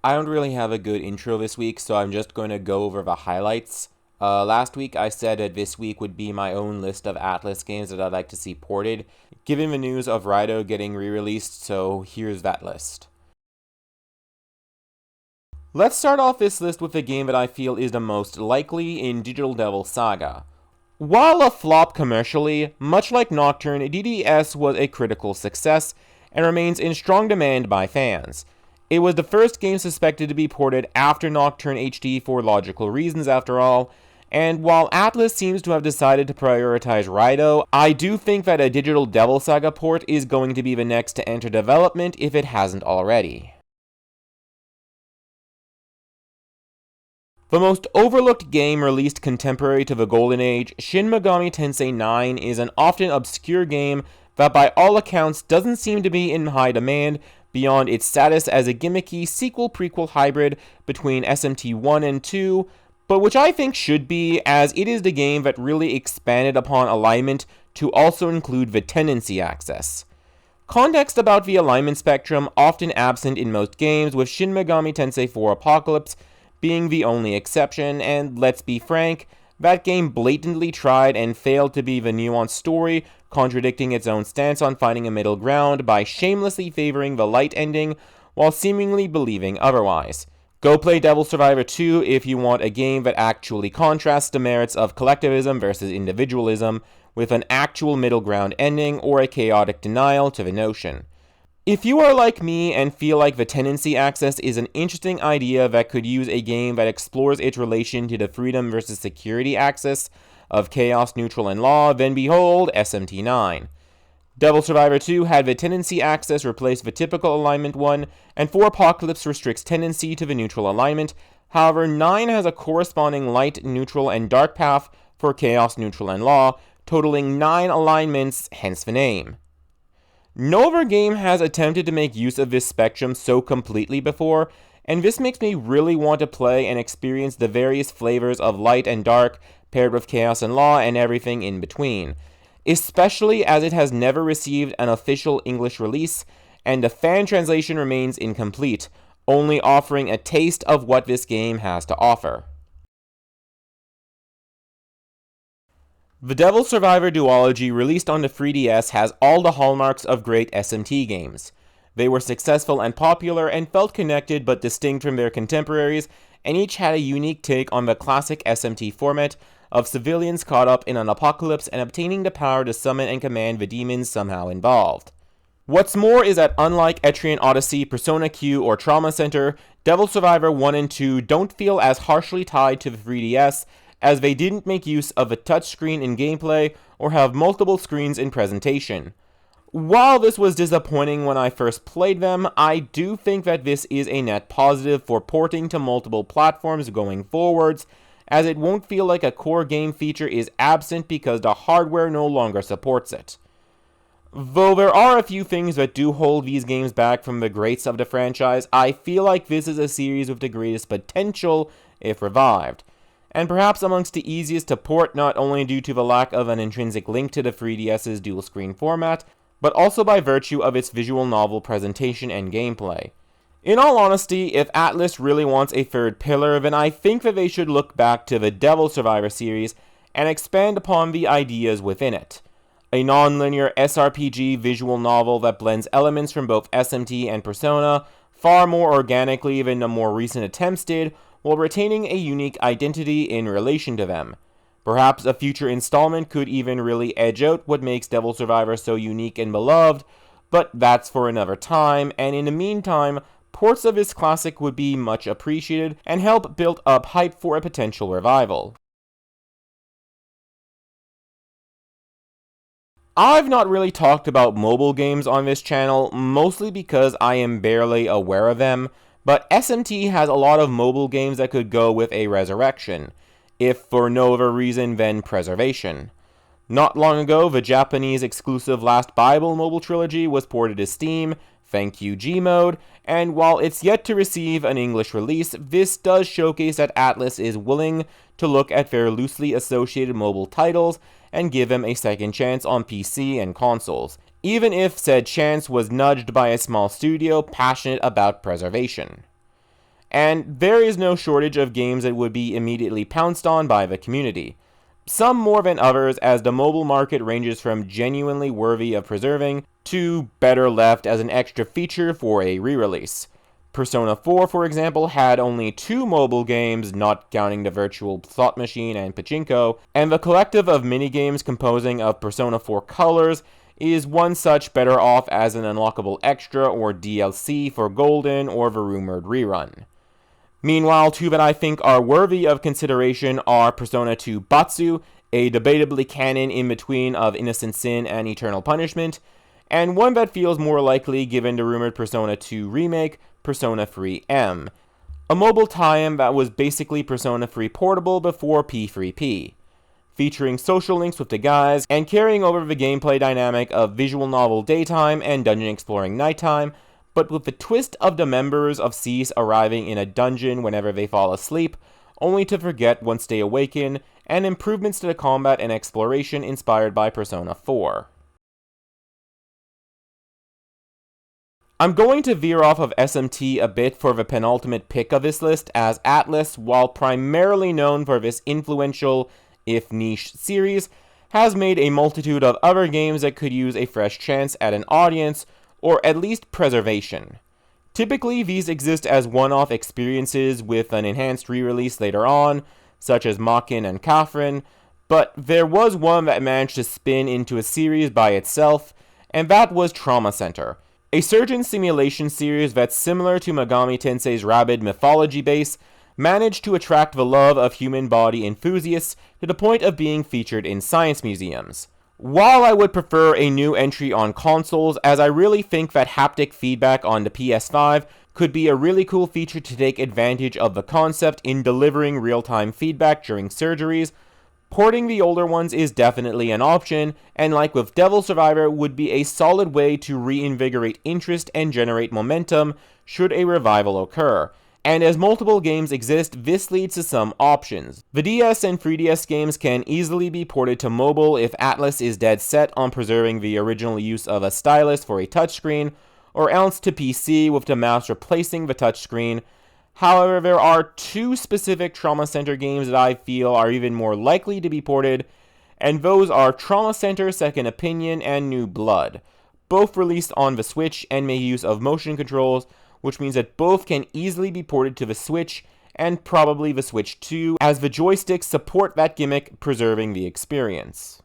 I don't really have a good intro this week, so I'm just going to go over the highlights. Last week I said that this week would be my own list of Atlas games that I'd like to see ported, given the news of Raidou getting re-released, so here's that list. Let's start off this list with the game that I feel is the most likely in Digital Devil Saga. While a flop commercially, much like Nocturne, DDS was a critical success and remains in strong demand by fans. It was the first game suspected to be ported after Nocturne HD for logical reasons after all, and while Atlas seems to have decided to prioritize Raidou, I do think that a Digital Devil Saga port is going to be the next to enter development if it hasn't already. The most overlooked game released contemporary to the Golden Age, Shin Megami Tensei 9 is an often obscure game that by all accounts doesn't seem to be in high demand beyond its status as a gimmicky sequel-prequel hybrid between SMT 1 and 2, but which I think should be, as it is the game that really expanded upon alignment to also include the tendency axis. Context about the alignment spectrum often absent in most games, with Shin Megami Tensei 4 Apocalypse being the only exception, and let's be frank, that game blatantly tried and failed to be the nuanced story, contradicting its own stance on finding a middle ground by shamelessly favoring the light ending while seemingly believing otherwise. Go play Devil Survivor 2 if you want a game that actually contrasts the merits of collectivism versus individualism with an actual middle ground ending or a chaotic denial to the notion. If you are like me and feel like the tendency axis is an interesting idea that could use a game that explores its relation to the freedom versus security axis of chaos, neutral, and law, then behold SMT 9. Devil Survivor 2 had the tendency axis replace the typical alignment one, and 4 Apocalypse restricts tendency to the neutral alignment. However, 9 has a corresponding light, neutral, and dark path for chaos, neutral, and law, totaling 9 alignments, hence the name. No other game has attempted to make use of this spectrum so completely before, and this makes me really want to play and experience the various flavors of light and dark paired with chaos and law and everything in between, especially as it has never received an official English release, and the fan translation remains incomplete, only offering a taste of what this game has to offer. The Devil Survivor duology released on the 3DS has all the hallmarks of great SMT games. They were successful and popular and felt connected but distinct from their contemporaries, and each had a unique take on the classic SMT format of civilians caught up in an apocalypse and obtaining the power to summon and command the demons somehow involved. What's more is that unlike Etrian Odyssey, Persona Q, or Trauma Center, Devil Survivor 1 and 2 don't feel as harshly tied to the 3DS, as they didn't make use of a touchscreen in gameplay or have multiple screens in presentation. While this was disappointing when I first played them, I do think that this is a net positive for porting to multiple platforms going forwards, as it won't feel like a core game feature is absent because the hardware no longer supports it. Though there are a few things that do hold these games back from the greats of the franchise, I feel like this is a series with the greatest potential if revived, and perhaps amongst the easiest to port not only due to the lack of an intrinsic link to the 3DS's dual-screen format, but also by virtue of its visual novel presentation and gameplay. In all honesty, if Atlas really wants a third pillar, then I think that they should look back to the Devil Survivor series and expand upon the ideas within it. A non-linear SRPG visual novel that blends elements from both SMT and Persona far more organically than the more recent attempts did, while retaining a unique identity in relation to them. Perhaps a future installment could even really edge out what makes Devil Survivor so unique and beloved, but that's for another time, and in the meantime, ports of this classic would be much appreciated and help build up hype for a potential revival. I've not really talked about mobile games on this channel, mostly because I am barely aware of them, but SMT has a lot of mobile games that could go with a resurrection, if for no other reason than preservation. Not long ago, the Japanese exclusive Last Bible mobile trilogy was ported to Steam, thank you Gmode, and while it's yet to receive an English release, this does showcase that Atlas is willing to look at their loosely associated mobile titles and give them a second chance on PC and consoles, even if said chance was nudged by a small studio passionate about preservation. and there is no shortage of games that would be immediately pounced on by the community. Some more than others, as the mobile market ranges from genuinely worthy of preserving to better left as an extra feature for a re-release. Persona 4, for example, had only 2 mobile games, not counting the virtual slot machine and pachinko, and the collective of minigames composing of Persona 4 Colors is one such better off as an unlockable extra or DLC for Golden or the rumored rerun. Meanwhile, two that I think are worthy of consideration are Persona 2 Batsu, a debatably canon in between of Innocent Sin and Eternal Punishment, and one that feels more likely given the rumored Persona 2 remake, Persona 3M, a mobile tie-in that was basically Persona 3 Portable before P3P, featuring social links with the guys and carrying over the gameplay dynamic of visual novel daytime and dungeon exploring nighttime, but with the twist of the members of Cease arriving in a dungeon whenever they fall asleep, only to forget once they awaken, and improvements to the combat and exploration inspired by Persona 4. I'm going to veer off of SMT a bit for the penultimate pick of this list, as Atlus, while primarily known for this influential, if niche, series, has made a multitude of other games that could use a fresh chance at an audience, or at least preservation. Typically, these exist as one-off experiences with an enhanced re-release later on, such as Makin and Catherine, but there was one that managed to spin into a series by itself, and that was Trauma Center, a surgeon simulation series that's similar to Megami Tensei's Rabid mythology base, managed to attract the love of human body enthusiasts to the point of being featured in science museums. While I would prefer a new entry on consoles, as I really think that haptic feedback on the PS5 could be a really cool feature to take advantage of the concept in delivering real-time feedback during surgeries, porting the older ones is definitely an option, and like with Devil Survivor, would be a solid way to reinvigorate interest and generate momentum should a revival occur. And as multiple games exist, this leads to some options. The DS and 3DS games can easily be ported to mobile if Atlus is dead set on preserving the original use of a stylus for a touchscreen, or else to PC with the mouse replacing the touchscreen. However, there are 2 specific Trauma Center games that I feel are even more likely to be ported, and those are Trauma Center Second Opinion and New Blood, both released on the Switch and make use of motion controls, which means that both can easily be ported to the Switch, and probably the Switch 2, as the joysticks support that gimmick, preserving the experience.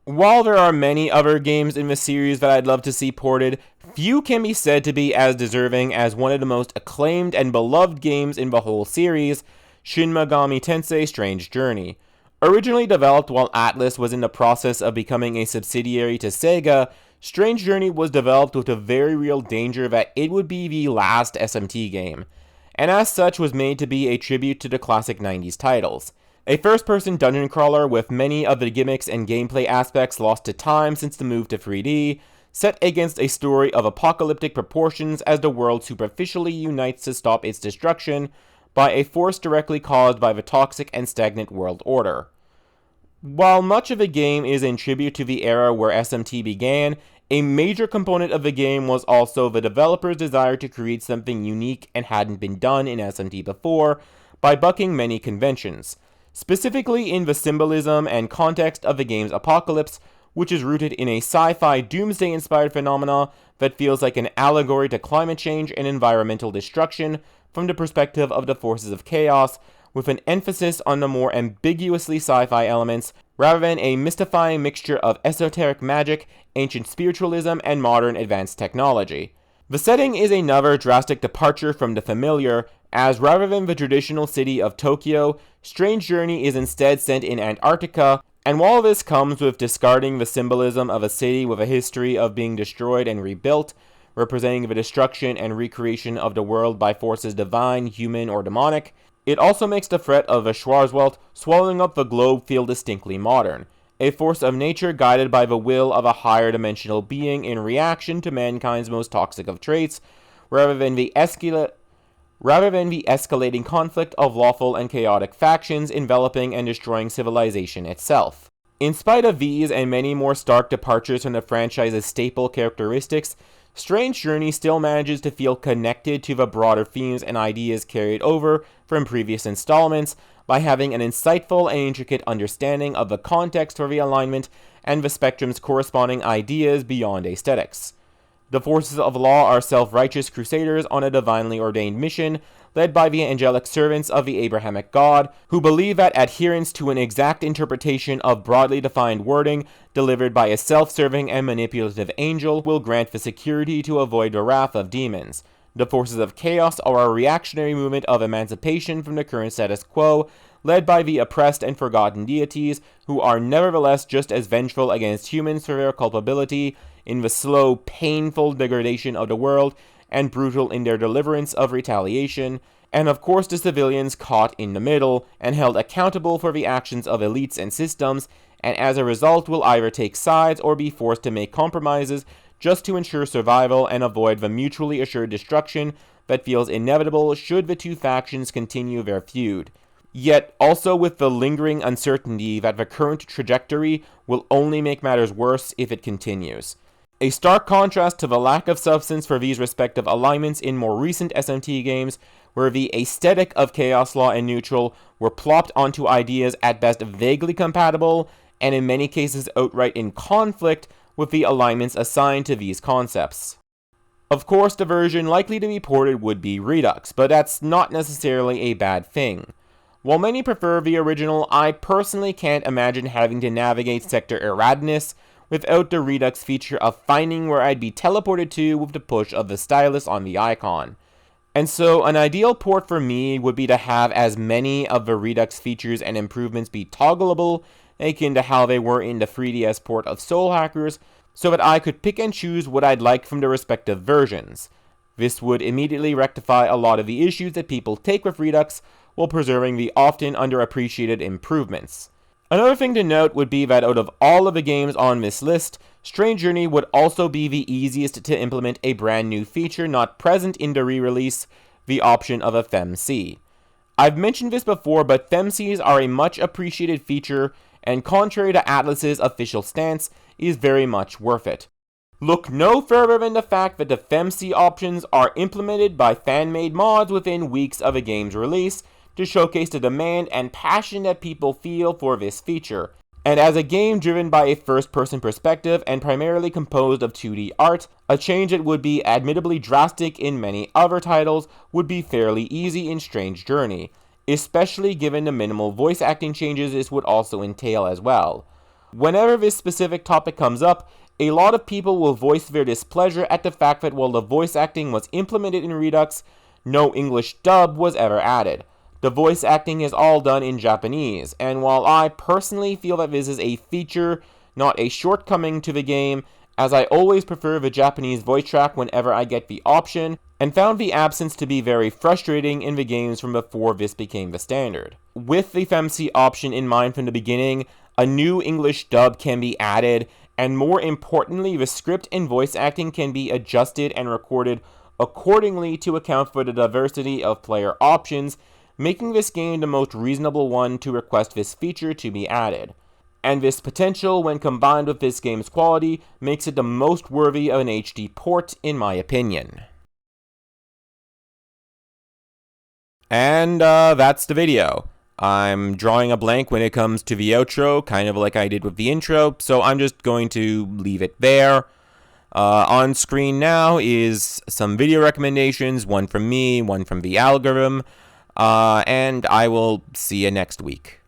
While there are many other games in the series that I'd love to see ported, few can be said to be as deserving as one of the most acclaimed and beloved games in the whole series, Shin Megami Tensei Strange Journey. Originally developed while Atlus was in the process of becoming a subsidiary to Sega, Strange Journey was developed with a very real danger that it would be the last SMT game, and as such was made to be a tribute to the classic 90s titles. A first-person dungeon crawler with many of the gimmicks and gameplay aspects lost to time since the move to 3D, set against a story of apocalyptic proportions as the world superficially unites to stop its destruction by a force directly caused by the toxic and stagnant world order. While much of the game is in tribute to the era where SMT began, a major component of the game was also the developer's desire to create something unique and hadn't been done in SMT before, by bucking many conventions, specifically in the symbolism and context of the game's apocalypse, which is rooted in a sci-fi doomsday-inspired phenomena that feels like an allegory to climate change and environmental destruction from the perspective of the forces of chaos, with an emphasis on the more ambiguously sci-fi elements, rather than a mystifying mixture of esoteric magic, ancient spiritualism, and modern advanced technology. The setting is another drastic departure from the familiar, as rather than the traditional city of Tokyo, Strange Journey is instead set in Antarctica, and while this comes with discarding the symbolism of a city with a history of being destroyed and rebuilt, representing the destruction and recreation of the world by forces divine, human, or demonic, it also makes the threat of the Schwarzwald swallowing up the globe feel distinctly modern, a force of nature guided by the will of a higher dimensional being in reaction to mankind's most toxic of traits, rather than the escalating conflict of lawful and chaotic factions enveloping and destroying civilization itself. In spite of these and many more stark departures from the franchise's staple characteristics, Strange Journey still manages to feel connected to the broader themes and ideas carried over from previous installments by having an insightful and intricate understanding of the context for the alignment and the spectrum's corresponding ideas beyond aesthetics. The forces of law are self-righteous crusaders on a divinely ordained mission, led by the angelic servants of the Abrahamic God, who believe that adherence to an exact interpretation of broadly defined wording delivered by a self-serving and manipulative angel will grant the security to avoid the wrath of demons. The forces of chaos are a reactionary movement of emancipation from the current status quo, led by the oppressed and forgotten deities, who are nevertheless just as vengeful against humans for their culpability in the slow, painful degradation of the world, and brutal in their deliverance of retaliation, and of course the civilians caught in the middle, and held accountable for the actions of elites and systems, and as a result will either take sides or be forced to make compromises just to ensure survival and avoid the mutually assured destruction that feels inevitable should the two factions continue their feud. Yet also with the lingering uncertainty that the current trajectory will only make matters worse if it continues. A stark contrast to the lack of substance for these respective alignments in more recent SMT games, where the aesthetic of Chaos Law and Neutral were plopped onto ideas at best vaguely compatible, and in many cases outright in conflict with the alignments assigned to these concepts. Of course, the version likely to be ported would be Redux, but that's not necessarily a bad thing. While many prefer the original, I personally can't imagine having to navigate Sector Eradness without the Redux feature of finding where I'd be teleported to with the push of the stylus on the icon. And so an ideal port for me would be to have as many of the Redux features and improvements be toggleable, akin to how they were in the 3DS port of Soul Hackers, so that I could pick and choose what I'd like from the respective versions. This would immediately rectify a lot of the issues that people take with Redux, while preserving the often underappreciated improvements. Another thing to note would be that out of all of the games on this list, Strange Journey would also be the easiest to implement a brand new feature not present in the re-release, the option of a FemC. I've mentioned this before, but FemCs are a much appreciated feature, and contrary to Atlas's official stance, is very much worth it. Look no further than the fact that the FemC options are implemented by fan-made mods within weeks of a game's release, to showcase the demand and passion that people feel for this feature. And as a game driven by a first-person perspective and primarily composed of 2D art, a change that would be admittably drastic in many other titles would be fairly easy in Strange Journey, especially given the minimal voice acting changes this would also entail as well. Whenever this specific topic comes up, a lot of people will voice their displeasure at the fact that while the voice acting was implemented in Redux, no English dub was ever added. The voice acting is all done in Japanese, and while I personally feel that this is a feature, not a shortcoming to the game, as I always prefer the Japanese voice track whenever I get the option, and found the absence to be very frustrating in the games from before this became the standard. With the FemC option in mind from the beginning, a new English dub can be added, and more importantly, the script and voice acting can be adjusted and recorded accordingly to account for the diversity of player options, making this game the most reasonable one to request this feature to be added. And this potential, when combined with this game's quality, makes it the most worthy of an HD port, in my opinion. And that's the video. I'm drawing a blank when it comes to the outro, kind of like I did with the intro, so I'm just going to leave it there. On screen now is some video recommendations, one from me, one from the algorithm, and I will see you next week.